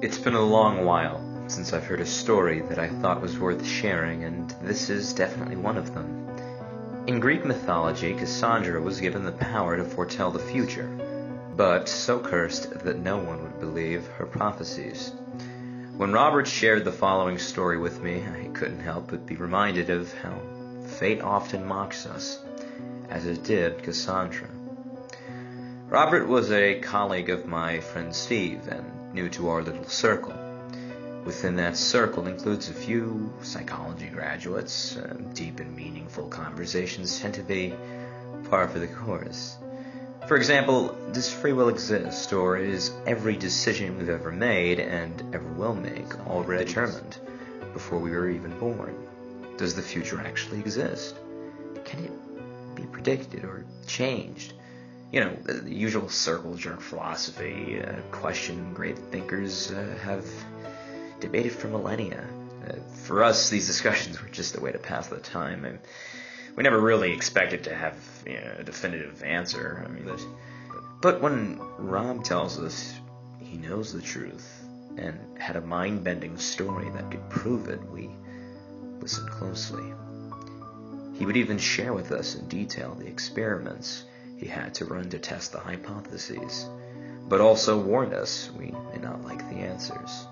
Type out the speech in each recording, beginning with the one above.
It's been a long while since I've heard a story that I thought was worth sharing, and this is definitely one of them. In Greek mythology, Cassandra was given the power to foretell the future, but so cursed that no one would believe her prophecies. When Robert shared the following story with me, I couldn't help but be reminded of how fate often mocks us, as it did Cassandra. Robert was a colleague of my friend Steve, and new to our little circle. Within that circle includes a few psychology graduates. Deep and meaningful conversations tend to be par for the course. For example, does free will exist, or is every decision we've ever made and ever will make already determined before we were even born? Does the future actually exist? Can it be predicted or changed? You know, the usual circle jerk philosophy, question great thinkers have debated for millennia. For us, these discussions were just a way to pass the time. And we never really expected to have a definitive answer. But when Rob tells us he knows the truth and had a mind-bending story that could prove it, we listened closely. He would even share with us in detail the experiments he had to run to test the hypotheses, but also warned us we may not like the answers.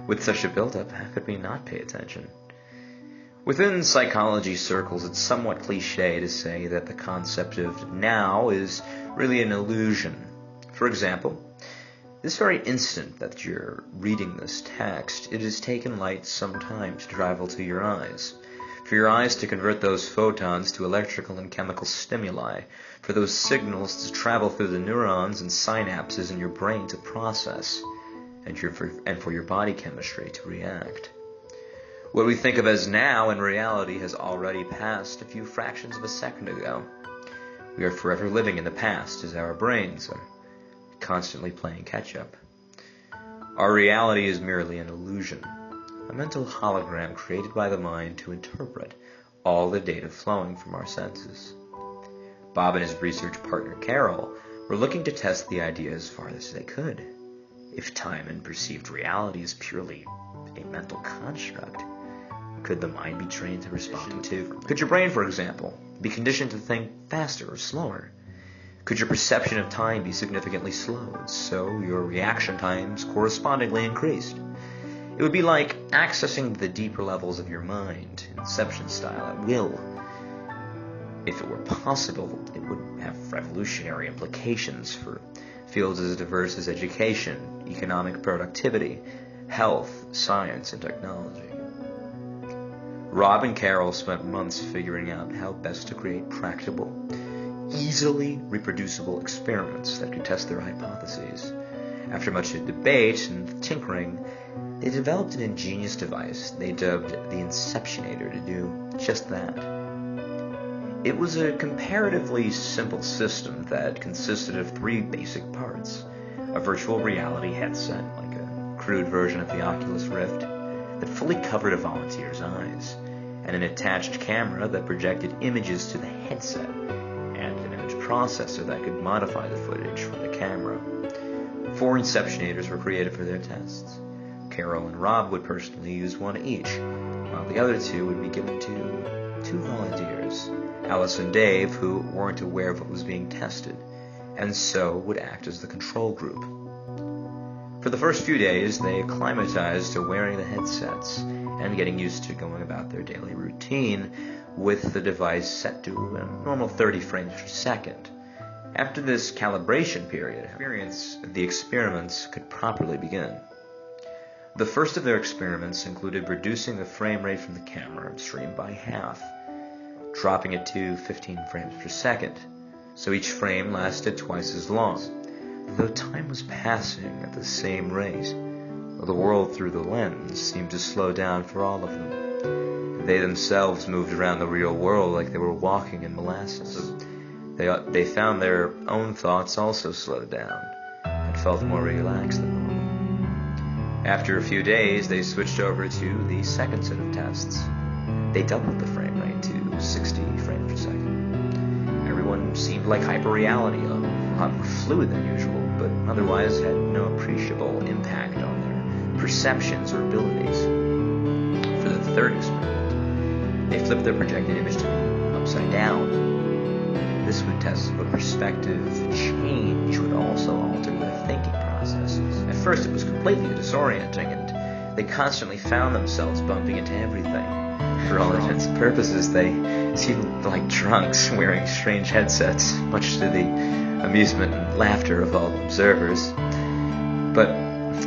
With such a build-up, how could we not pay attention? Within psychology circles, it's somewhat cliché to say that the concept of now is really an illusion. For example, this very instant that you're reading this text, it has taken light some time to travel to your eyes. For your eyes to convert those photons to electrical and chemical stimuli, for those signals to travel through the neurons and synapses in your brain to process, and for your body chemistry to react. What we think of as now in reality has already passed a few fractions of a second ago. We are forever living in the past as our brains are constantly playing catch-up. Our reality is merely an illusion, a mental hologram created by the mind to interpret all the data flowing from our senses. Bob and his research partner Carol were looking to test the idea as far as they could. If time and perceived reality is purely a mental construct, could the mind be trained to respond to it? Could your brain, for example, be conditioned to think faster or slower? Could your perception of time be significantly slowed, so your reaction times correspondingly increased? It would be like accessing the deeper levels of your mind, Inception style, at will. If it were possible, it would have revolutionary implications for fields as diverse as education, economic productivity, health, science, and technology. Rob and Carol spent months figuring out how best to create practicable, easily reproducible experiments that could test their hypotheses. After much debate and tinkering, they developed an ingenious device they dubbed the Inceptionator to do just that. It was a comparatively simple system that consisted of three basic parts: a virtual reality headset, like a crude version of the Oculus Rift, that fully covered a volunteer's eyes, and an attached camera that projected images to the headset, and an image processor that could modify the footage from the camera. 4 Inceptionators were created for their tests. Carol and Rob would personally use one each, while the other 2 would be given to 2 volunteers, Alice and Dave, who weren't aware of what was being tested, and so would act as the control group. For the first few days, they acclimatized to wearing the headsets and getting used to going about their daily routine with the device set to a normal 30 frames per second. After this calibration period, the experiments could properly begin. The first of their experiments included reducing the frame rate from the camera stream by half, dropping it to 15 frames per second, so each frame lasted twice as long. Though time was passing at the same rate, the world through the lens seemed to slow down for all of them. They themselves moved around the real world like they were walking in molasses. They found their own thoughts also slowed down and felt more relaxed than normal. After a few days, they switched over to the second set of tests. They doubled the frame rate to 60 frames per second. Everyone seemed like hyperreality, a lot more fluid than usual, but otherwise had no appreciable impact on their perceptions or abilities. For the third experiment, they flipped their projected image to be upside down. This would test what perspective change would also alter their thinking processes. At first it was completely disorienting, and they constantly found themselves bumping into everything. For all intents and purposes, they seemed like drunks wearing strange headsets, much to the amusement and laughter of all observers. But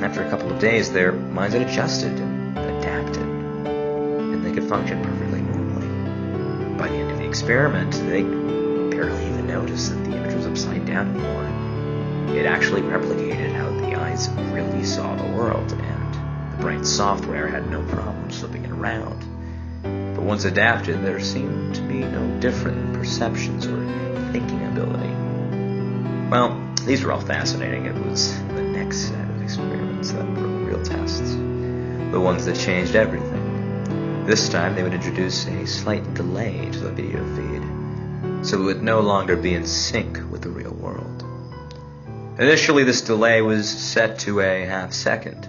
after a couple of days, their minds had adjusted and adapted, and they could function perfectly normally. By the end of the experiment, they barely even noticed that the image was upside down anymore. It actually replicated how the eyes really saw the world, and the brain software had no problem flipping it around. But once adapted, there seemed to be no difference in perceptions or thinking ability. Well, these were all fascinating. It was the next set of experiments that were the real tests, the ones that changed everything. This time they would introduce a slight delay to the video feed, so it would no longer be in sync with the real world. Initially, this delay was set to a half second.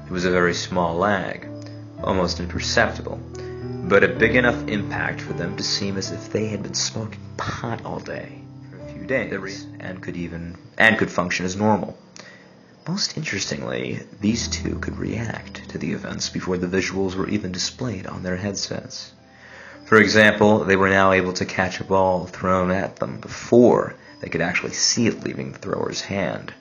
It was a very small lag, almost imperceptible, but a big enough impact for them to seem as if they had been smoking pot all day for a few days, and could function as normal. Most interestingly, these two could react to the events before the visuals were even displayed on their headsets. For example, they were now able to catch a ball thrown at them before they could actually see it leaving the thrower's hand.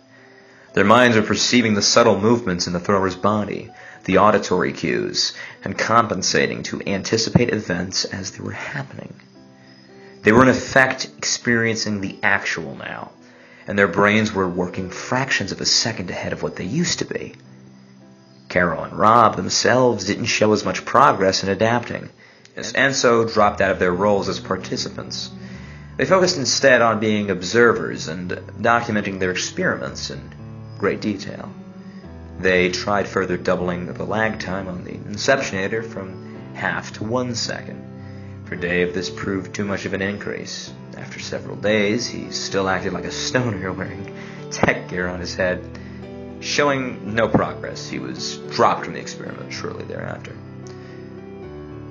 Their minds were perceiving the subtle movements in the thrower's body, the auditory cues, and compensating to anticipate events as they were happening. They were in effect experiencing the actual now, and their brains were working fractions of a second ahead of what they used to be. Carol and Rob themselves didn't show as much progress in adapting, and so dropped out of their roles as participants. They focused instead on being observers and documenting their experiments in great detail. They tried further doubling the lag time on the inceptionator from half to 1 second. For Dave, this proved too much of an increase. After several days, he still acted like a stoner wearing tech gear on his head. Showing no progress, he was dropped from the experiment shortly thereafter.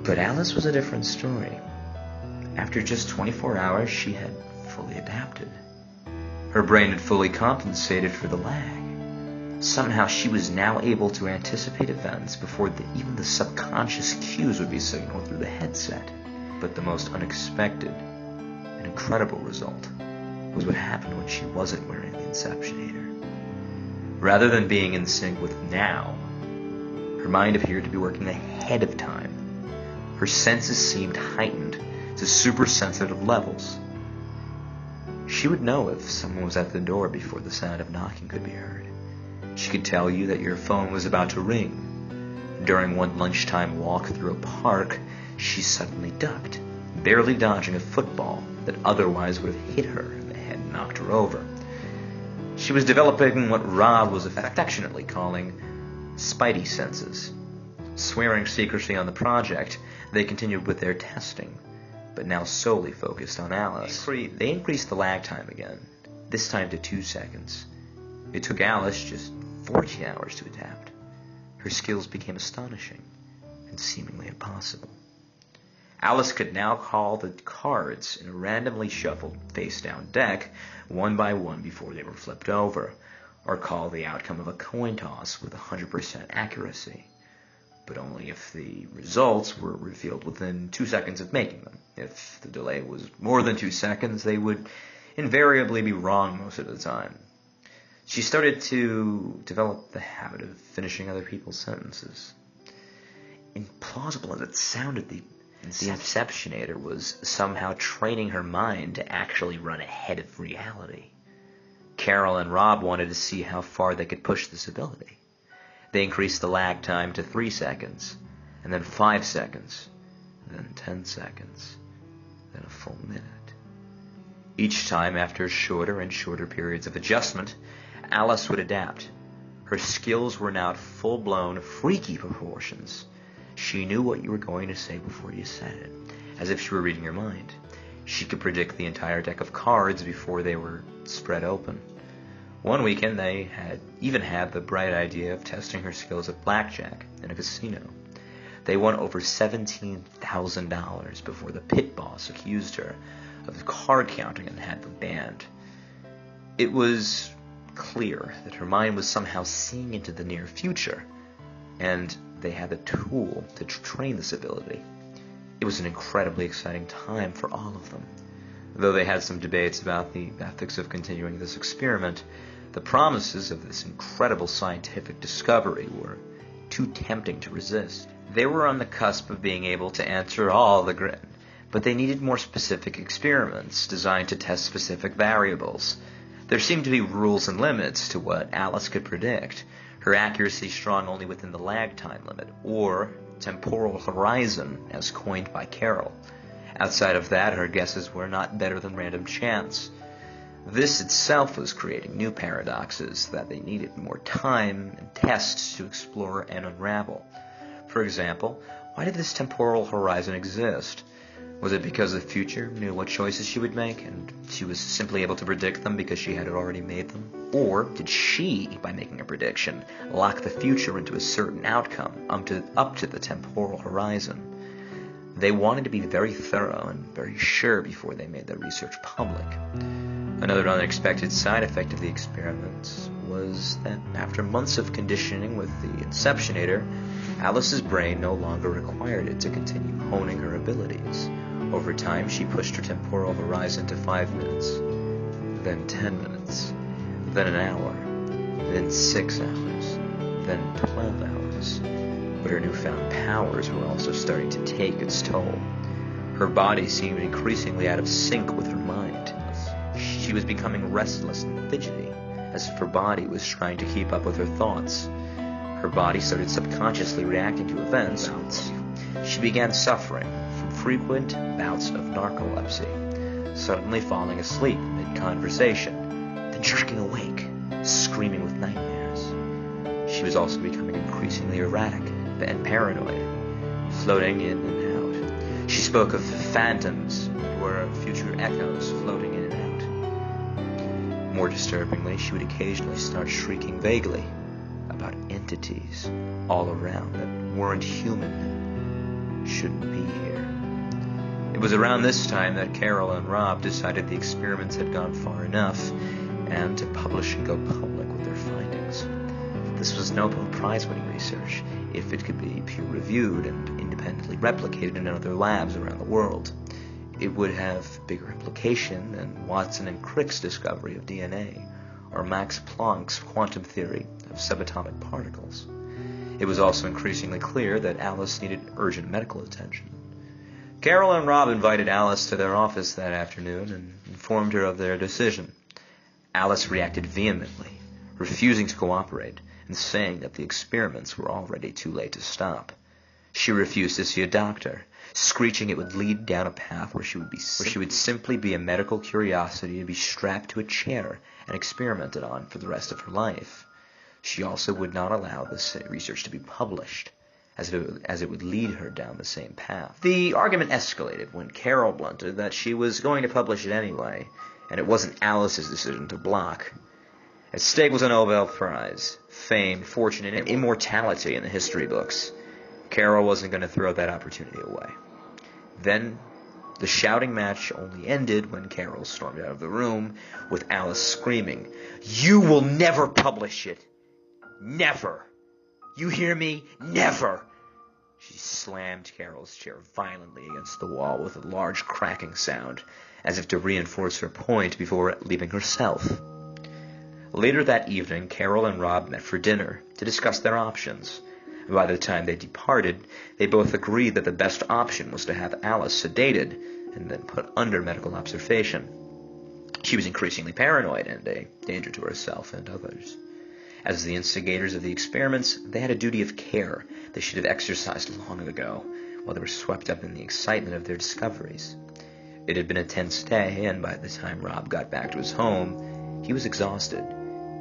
But Alice was a different story. After just 24 hours, she had fully adapted. Her brain had fully compensated for the lag. Somehow she was now able to anticipate events before even the subconscious cues would be signaled through the headset. But the most unexpected and incredible result was what happened when she wasn't wearing the inceptionator. Rather than being in sync with now, her mind appeared to be working ahead of time. Her senses seemed heightened to super-sensitive levels. She would know if someone was at the door before the sound of knocking could be heard. She could tell you that your phone was about to ring. During one lunchtime walk through a park, she suddenly ducked, barely dodging a football that otherwise would have hit her in the head and knocked her over. She was developing what Rob was affectionately calling spidey senses. Swearing secrecy on the project, they continued with their testing, but now solely focused on Alice. They increased the lag time again, this time to 2 seconds. It took Alice just 14 hours to adapt. Her skills became astonishing and seemingly impossible. Alice could now call the cards in a randomly shuffled face-down deck one by one before they were flipped over, or call the outcome of a coin toss with 100% accuracy, but only if the results were revealed within 2 seconds of making them. If the delay was more than 2 seconds, they would invariably be wrong most of the time. She started to develop the habit of finishing other people's sentences. Implausible as it sounded, the inceptionator was somehow training her mind to actually run ahead of reality. Carol and Rob wanted to see how far they could push this ability. They increased the lag time to 3 seconds, and then 5 seconds, and then 10 seconds, then a full minute. Each time, after shorter and shorter periods of adjustment, Alice would adapt. Her skills were now at full-blown, freaky proportions. She knew what you were going to say before you said it, as if she were reading your mind. She could predict the entire deck of cards before they were spread open. One weekend, they had even had the bright idea of testing her skills at blackjack in a casino. They won over $17,000 before the pit boss accused her of card counting and had them banned. It was clear that her mind was somehow seeing into the near future, and they had the tool to train this ability. It was an incredibly exciting time for all of them. Though they had some debates about the ethics of continuing this experiment, the promises of this incredible scientific discovery were too tempting to resist. They were on the cusp of being able to answer all the but they needed more specific experiments designed to test specific variables. There seemed to be rules and limits to what Alice could predict, her accuracy strong only within the lag time limit, or temporal horizon, as coined by Carol. Outside of that, her guesses were not better than random chance. This itself was creating new paradoxes that they needed more time and tests to explore and unravel. For example, why did this temporal horizon exist? Was it because the future knew what choices she would make, and she was simply able to predict them because she had already made them? Or did she, by making a prediction, lock the future into a certain outcome up to the temporal horizon? They wanted to be very thorough and very sure before they made their research public. Another unexpected side effect of the experiments was that after months of conditioning with the Inceptionator, Alice's brain no longer required it to continue honing her abilities. Over time, she pushed her temporal horizon to 5 minutes, then 10 minutes, then an hour, then 6 hours, then 12 hours. But her newfound powers were also starting to take its toll. Her body seemed increasingly out of sync with her mind. She was becoming restless and fidgety, as if her body was trying to keep up with her thoughts. Her body started subconsciously reacting to events. She began suffering from frequent bouts of narcolepsy, suddenly falling asleep mid-conversation, then jerking awake, screaming with nightmares. She was also becoming increasingly erratic and paranoid, floating in and out. She spoke of phantoms that were future echoes floating in and out. More disturbingly, she would occasionally start shrieking vaguely about entities all around that weren't human, shouldn't be here. It was around this time that Carol and Rob decided the experiments had gone far enough and to publish and go public with their findings. This was Nobel Prize-winning research if it could be peer-reviewed and independently replicated in other labs around the world. It would have bigger implication than Watson and Crick's discovery of DNA, or Max Planck's quantum theory of subatomic particles. It was also increasingly clear that Alice needed urgent medical attention. Carol and Rob invited Alice to their office that afternoon and informed her of their decision. Alice reacted vehemently, refusing to cooperate and saying that the experiments were already too late to stop. She refused to see a doctor, screeching it would lead down a path where she would simply be a medical curiosity to be strapped to a chair and experimented on for the rest of her life. She also would not allow this research to be published, as it would lead her down the same path. The argument escalated when Carol blunted that she was going to publish it anyway, and it wasn't Alice's decision to block. At stake was a Nobel Prize, fame, fortune, and immortality in the history books. Carol wasn't going to throw that opportunity away. Then, the shouting match only ended when Carol stormed out of the room, with Alice screaming, "You will never publish it! Never! You hear me? Never!" She slammed Carol's chair violently against the wall with a large cracking sound, as if to reinforce her point before leaving herself. Later that evening, Carol and Rob met for dinner to discuss their options. By the time they departed, they both agreed that the best option was to have Alice sedated and then put under medical observation. She was increasingly paranoid and a danger to herself and others. As the instigators of the experiments, they had a duty of care they should have exercised long ago, while they were swept up in the excitement of their discoveries. It had been a tense day, and by the time Rob got back to his home, he was exhausted.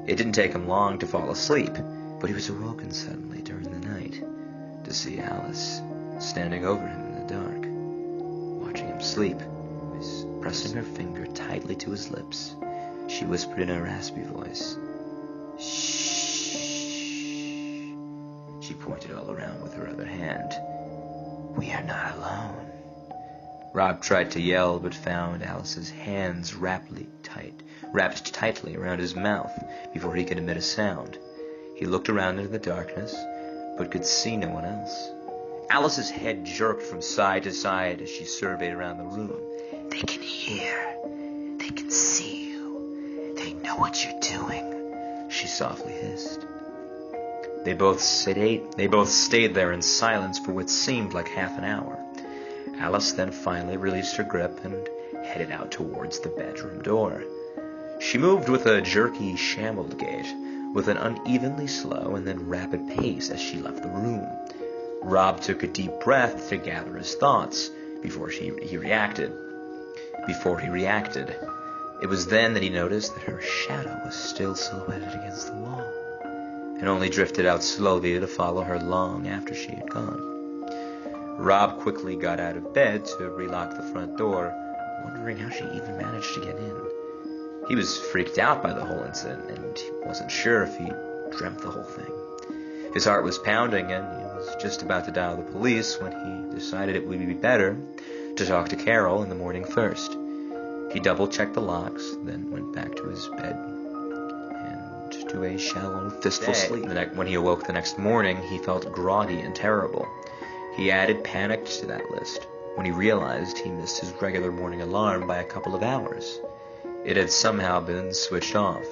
It didn't take him long to fall asleep, but he was awoken suddenly during the night to see Alice standing over him in the dark, watching him sleep. Pressing her finger tightly to his lips, she whispered in a raspy voice, Shh. She pointed all around with her other hand. We are not alone. Rob tried to yell, but found Alice's hands wrapped tightly around his mouth before he could emit a sound. He looked around into the darkness, but could see no one else. Alice's head jerked from side to side as she surveyed around the room. They can hear. They can see you. They know what you're doing, she softly hissed. They both stayed there in silence for what seemed like half an hour. Alice then finally released her grip and headed out towards the bedroom door. She moved with a jerky, shambled gait, with an unevenly slow and then rapid pace as she left the room. Rob took a deep breath to gather his thoughts before he reacted. It was then that he noticed that her shadow was still silhouetted against the wall, and only drifted out slowly to follow her long after she had gone. Rob quickly got out of bed to relock the front door, wondering how she even managed to get in. He was freaked out by the whole incident, and he wasn't sure if he dreamt the whole thing. His heart was pounding, and he was just about to dial the police when he decided it would be better to talk to Carol in the morning first. He double-checked the locks, then went back to his bed and to a shallow, fistful sleep. When he awoke the next morning, he felt groggy and terrible. He added panic to that list when he realized he missed his regular morning alarm by a couple of hours. It had somehow been switched off.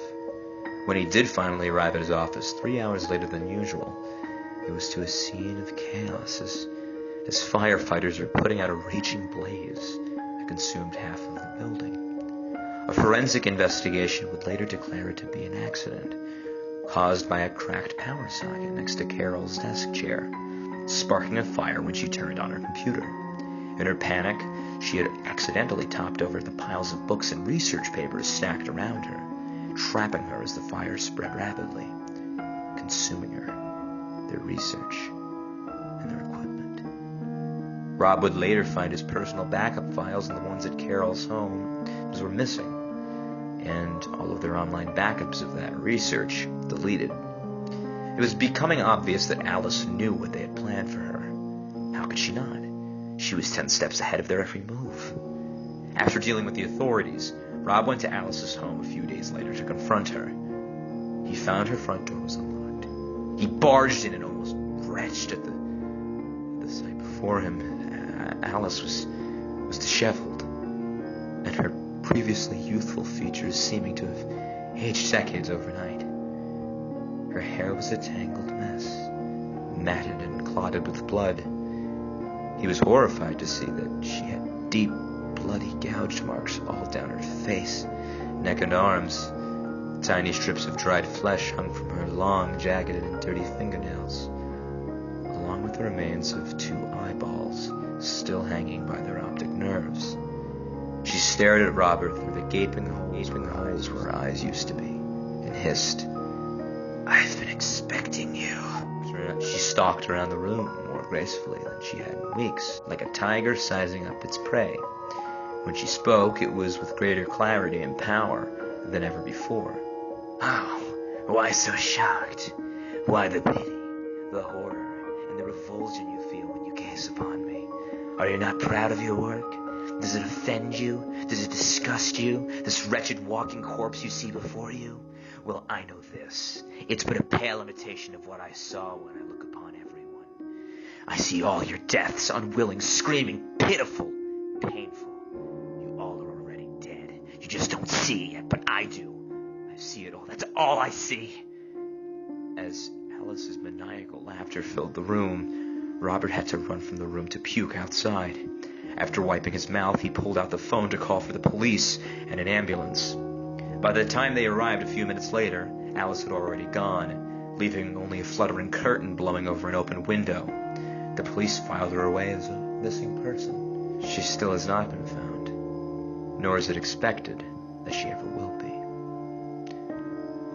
When he did finally arrive at his office 3 hours later than usual, it was to a scene of chaos as firefighters are putting out a raging blaze that consumed half of the building. A forensic investigation would later declare it to be an accident caused by a cracked power socket next to Carol's desk chair, sparking a fire when she turned on her computer. In her panic, she had accidentally topped over the piles of books and research papers stacked around her, trapping her as the fire spread rapidly, consuming her, their research, and their equipment. Rob would later find his personal backup files and the ones at Carol's home were missing, and all of their online backups of that research deleted. It was becoming obvious that Alice knew what they had planned for her. How could she not? She was 10 steps ahead of their every move. After dealing with the authorities, Rob went to Alice's home a few days later to confront her. He found her front door was unlocked. He barged in and almost retched at the sight before him. Alice was disheveled, and her previously youthful features seeming to have aged decades overnight. Her hair was a tangled mess, matted and clotted with blood. He was horrified to see that she had deep, bloody gouged marks all down her face, neck, and arms. Tiny strips of dried flesh hung from her long, jagged, and dirty fingernails, along with the remains of 2 eyeballs still hanging by their optic nerves. She stared at Robert through the gaping holes where her eyes used to be, and hissed, "I've been expecting you." She stalked around the room more gracefully than she had in weeks, like a tiger sizing up its prey. When she spoke, it was with greater clarity and power than ever before. "Oh, why so shocked? Why the pity, the horror, and the revulsion you feel when you gaze upon me? Are you not proud of your work? Does it offend you? Does it disgust you, this wretched walking corpse you see before you? Well, I know this. It's but a pale imitation of what I saw when I look upon everyone. I see all your deaths, unwilling, screaming, pitiful, painful. You all are already dead. You just don't see it, but I do. I see it all. That's all I see." As Alice's maniacal laughter filled the room, Robert had to run from the room to puke outside. After wiping his mouth, he pulled out the phone to call for the police and an ambulance. By the time they arrived a few minutes later, Alice had already gone, leaving only a fluttering curtain blowing over an open window. The police filed her away as a missing person. She still has not been found, nor is it expected that she ever will be.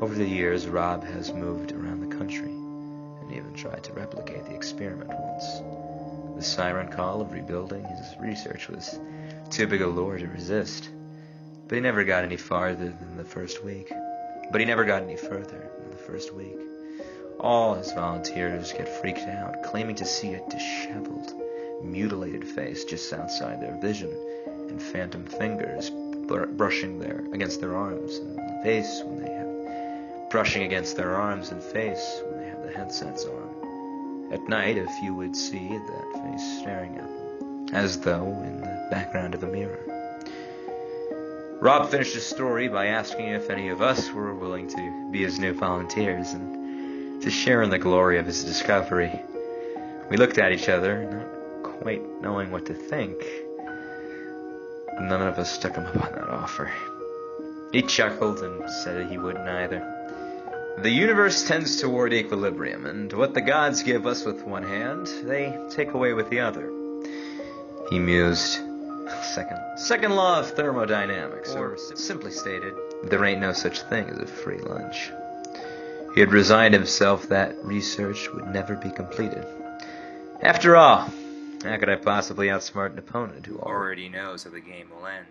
Over the years, Rob has moved around the country and even tried to replicate the experiment once. The siren call of rebuilding his research was too big a lure to resist. But he never got any further than the first week. first week. All his volunteers get freaked out, claiming to see a disheveled, mutilated face just outside their vision, and phantom fingers brushing against their arms and face when they have the headsets on. At night, a few would see that face staring at them, as though in the background of a mirror. Rob finished his story by asking if any of us were willing to be his new volunteers and to share in the glory of his discovery. We looked at each other, not quite knowing what to think. None of us took him up on that offer. He chuckled and said he wouldn't either. The universe tends toward equilibrium, and what the gods give us with one hand, they take away with the other. He mused. Second law of thermodynamics, or simply stated, there ain't no such thing as a free lunch. He had resigned himself that research would never be completed. After all, how could I possibly outsmart an opponent who already knows how the game will end?